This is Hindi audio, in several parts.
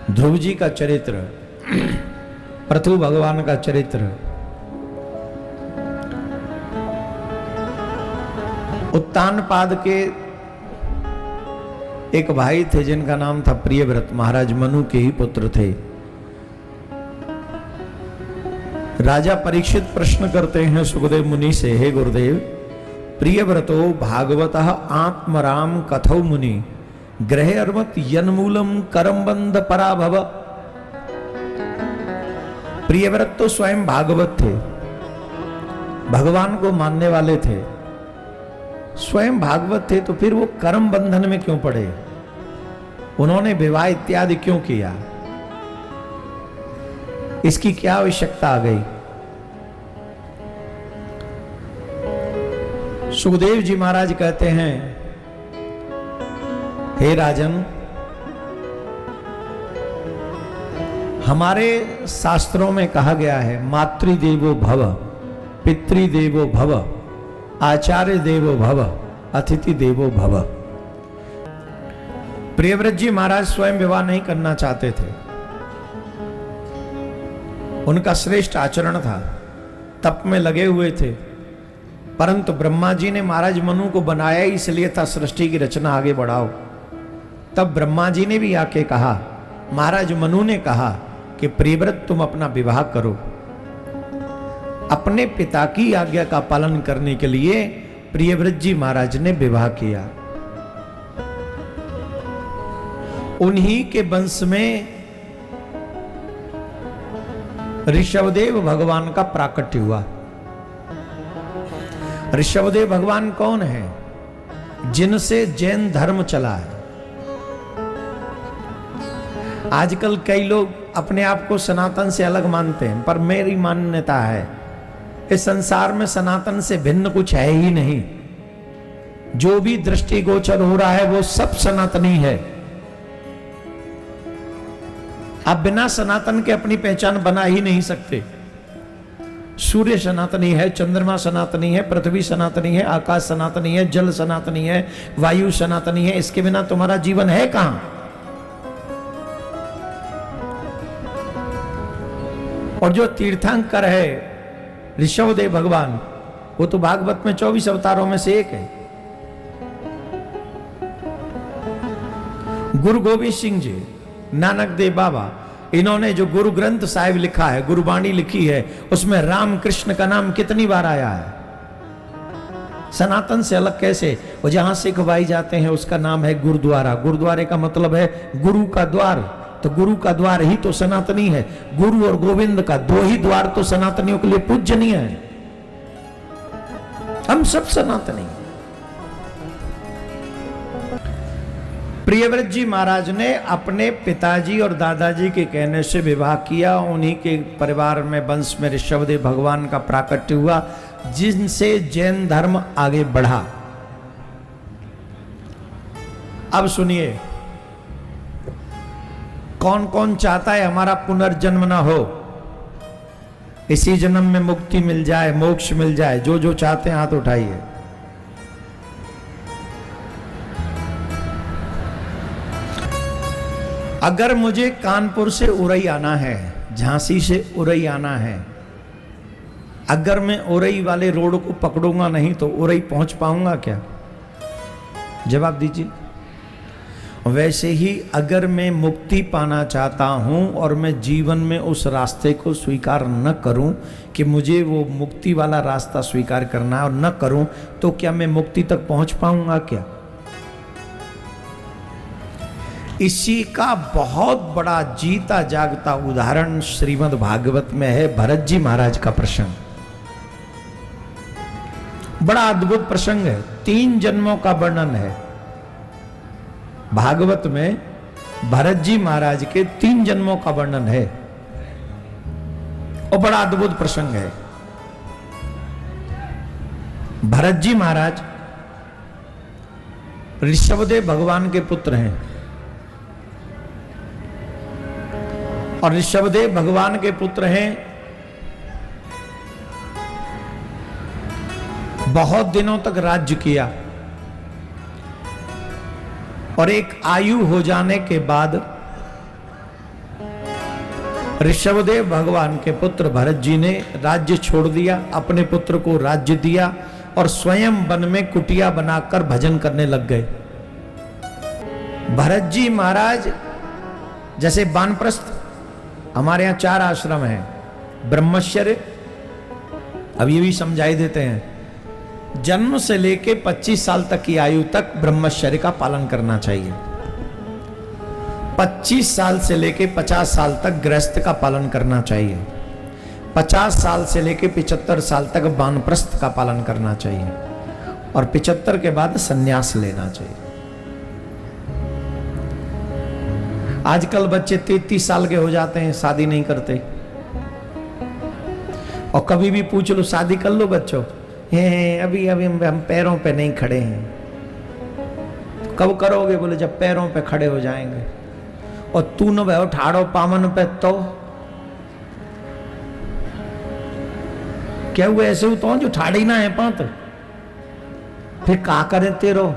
ध्रुव जी का चरित्र, पृथु भगवान का चरित्र, उत्तानपाद के एक भाई थे जिनका नाम था प्रियव्रत, महाराज मनु के ही पुत्र थे। राजा परीक्षित प्रश्न करते हैं सुखदेव मुनि से, हे गुरुदेव, प्रियव्रतो भागवतः आत्मराम कथौ मुनि ग्रहे अर्मत यन्मूलम करमबंध पराभव। प्रियव्रत तो स्वयं भागवत थे, भगवान को मानने वाले थे, स्वयं भागवत थे, तो फिर वो कर्म बंधन में क्यों पड़े? उन्होंने विवाह इत्यादि क्यों किया? इसकी क्या आवश्यकता आ गई? सुखदेव जी महाराज कहते हैं, हे राजन, हमारे शास्त्रों में कहा गया है, मातृदेवो भव, पितृदेवो भव, आचार्य देवो भव, अतिथि देवो भव। प्रियव्रत जी महाराज स्वयं विवाह नहीं करना चाहते थे, उनका श्रेष्ठ आचरण था, तप में लगे हुए थे, परंतु ब्रह्मा जी ने महाराज मनु को बनाया इसलिए था सृष्टि की रचना आगे बढ़ाओ। तब ब्रह्मा जी ने भी आके कहा, महाराज मनु ने कहा कि प्रियव्रत तुम अपना विवाह करो। अपने पिता की आज्ञा का पालन करने के लिए प्रियव्रत जी महाराज ने विवाह किया। उन्हीं के वंश में ऋषभदेव भगवान का प्राकट्य हुआ। ऋषभदेव भगवान कौन है? जिनसे जैन धर्म चला है। आजकल कई लोग अपने आप को सनातन से अलग मानते हैं, पर मेरी मान्यता है इस संसार में सनातन से भिन्न कुछ है ही नहीं। जो भी दृष्टिगोचर हो रहा है वो सब सनातनी है। आप बिना सनातन के अपनी पहचान बना ही नहीं सकते। सूर्य सनातनी है, चंद्रमा सनातनी है, पृथ्वी सनातनी है, आकाश सनातनी है, जल सनातनी है, वायु सनातनी है। इसके बिना तुम्हारा जीवन है कहां? और जो तीर्थंकर है ऋषभदेव भगवान, वो तो भागवत में 24 अवतारों में से एक है। गुरु गोविंद सिंह जी, नानक देव बाबा, इन्होंने जो गुरु ग्रंथ साहिब लिखा है, गुरुबाणी लिखी है, उसमें राम कृष्ण का नाम कितनी बार आया है? सनातन से अलग कैसे? वो जहां सिख भाई जाते हैं उसका नाम है गुरुद्वारा। गुरुद्वारे का मतलब है गुरु का द्वार, तो गुरु का द्वार ही तो सनातनी है। गुरु और गोविंद का दो ही द्वार तो सनातनियों के लिए पूजनीय है। हम सब सनातनी। प्रियव्रत जी महाराज ने अपने पिताजी और दादाजी के कहने से विवाह किया। उन्हीं के परिवार में वंश में ऋषभदेव भगवान का प्राकट्य हुआ, जिनसे जैन धर्म आगे बढ़ा। अब सुनिए, कौन कौन चाहता है हमारा पुनर्जन्म ना हो, इसी जन्म में मुक्ति मिल जाए, मोक्ष मिल जाए? जो जो चाहते हैं हाथ उठाइए। अगर मुझे कानपुर से उरई आना है, झांसी से उरई आना है, अगर मैं उरई वाले रोड को पकड़ूंगा नहीं तो उरई पहुंच पाऊंगा क्या? जवाब दीजिए। वैसे ही अगर मैं मुक्ति पाना चाहता हूं और मैं जीवन में उस रास्ते को स्वीकार न करूं कि मुझे वो मुक्ति वाला रास्ता स्वीकार करना है और न करूं, तो क्या मैं मुक्ति तक पहुंच पाऊंगा क्या? इसी का बहुत बड़ा जीता जागता उदाहरण श्रीमद् भागवत में है, भरत जी महाराज का प्रसंग। बड़ा अद्भुत प्रसंग है, 3 जन्मों का वर्णन है भागवत में। भरत जी महाराज के 3 जन्मों का वर्णन है और बड़ा अद्भुत प्रसंग है। भरत जी महाराज ऋषभदेव भगवान के पुत्र हैं और ऋषभदेव भगवान के पुत्र हैं। बहुत दिनों तक राज्य किया और एक आयु हो जाने के बाद ऋषभदेव भगवान के पुत्र भरत जी ने राज्य छोड़ दिया, अपने पुत्र को राज्य दिया और स्वयं वन में कुटिया बनाकर भजन करने लग गए। भरत जी महाराज जैसे वानप्रस्थ, हमारे यहां 4 आश्रम हैं, ब्रह्मचर्य, अब ये भी समझाई देते हैं, जन्म से लेके 25 साल तक की आयु तक ब्रह्मचर्य का पालन करना चाहिए। 25 साल से लेके 50 साल तक गृहस्थ का पालन करना चाहिए। 50 साल से लेके 75 साल तक वानप्रस्थ का पालन करना चाहिए और 75 के बाद संन्यास लेना चाहिए। आजकल बच्चे 33 साल के हो जाते हैं, शादी नहीं करते। और कभी भी पूछ लो शादी कर लो बच्चों, अभी अभी हम पैरों पे नहीं खड़े हैं। कब करोगे? बोले जब पैरों पे खड़े हो जाएंगे। और तू न भाई ठाड़ो पामन पे तो क्या हुआ? ऐसे तो जो ठाड़ी ना है पात, फिर का करें तेरो,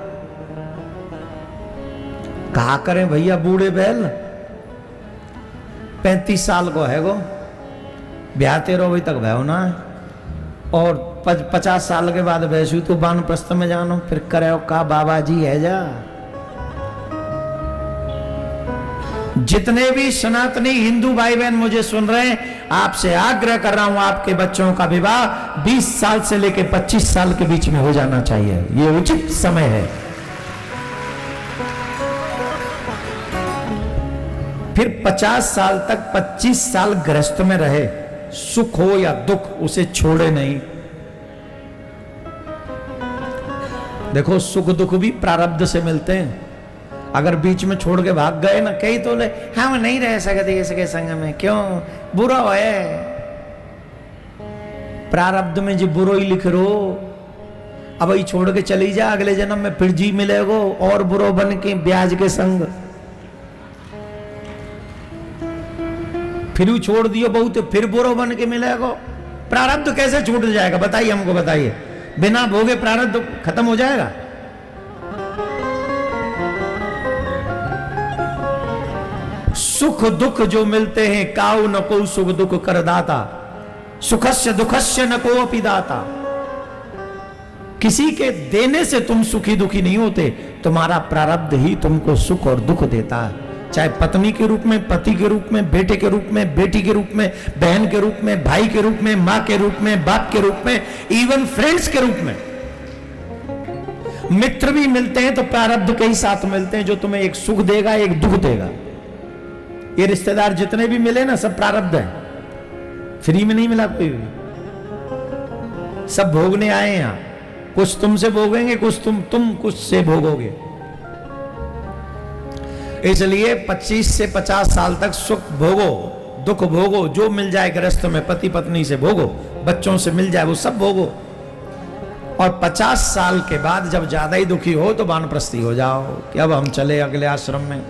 कहा करें भैया? बूढ़े बैल 35 साल को है गो, ब्याह तेरो अभी तक भयो ना है, और 50 साल के बाद वैसू तो वानप्रस्थ में जानो, फिर करे का बाबा जी है जा। जितने भी सनातनी हिंदू भाई बहन मुझे सुन रहे हैं, आपसे आग्रह कर रहा हूं, आपके बच्चों का विवाह 20 साल से लेकर 25 साल के बीच में हो जाना चाहिए, ये उचित समय है। फिर 50 साल तक 25 साल गृहस्थ में रहे, सुख हो या दुख उसे छोड़े नहीं। देखो सुख दुख भी प्रारब्ध से मिलते हैं। अगर बीच में छोड़ के भाग गए ना, कई तो ले हम नहीं रह सकते इसके संग में, क्यों? बुरा है, प्रारब्ध में जी बुरो ही लिख रो। अब ही छोड़ के चली जा, अगले जन्म में फिर जी मिलेगो और बुरो बन के ब्याज के संग। फिर छोड़ दियो बहुत, फिर बुरो बन के मिलेगो। प्रारब्ध कैसे छूट जाएगा? बताइए हमको, बताइए। बिना भोगे प्रारब्ध खत्म हो जाएगा? सुख दुख जो मिलते हैं, काउ न को सुख दुख कर दाता, सुखस्य दुखस्य न को अपि दाता। किसी के देने से तुम सुखी दुखी नहीं होते, तुम्हारा प्रारब्ध ही तुमको सुख और दुख देता है। चाहे पत्नी के रूप में, पति के रूप में, बेटे के रूप में, बेटी के रूप में, बहन के रूप में, भाई के रूप में, मां के रूप में, बाप के रूप में, इवन फ्रेंड्स के रूप में। मित्र भी मिलते हैं तो प्रारब्ध के ही साथ मिलते हैं, जो तुम्हें एक सुख देगा एक दुख देगा। ये रिश्तेदार जितने भी मिले ना, सब प्रारब्ध है, फ्री में नहीं मिला कोई भी, सब भोगने आए यहां। कुछ तुमसे भोगेंगे, कुछ तुम कुछ से भोगोगे। इसलिए 25 से 50 साल तक सुख भोगो, दुख भोगो, जो मिल जाए गृहस्थ में, पति पत्नी से भोगो, बच्चों से मिल जाए वो सब भोगो। और 50 साल के बाद जब ज्यादा ही दुखी हो तो वानप्रस्थी हो जाओ कि अब हम चले अगले आश्रम में।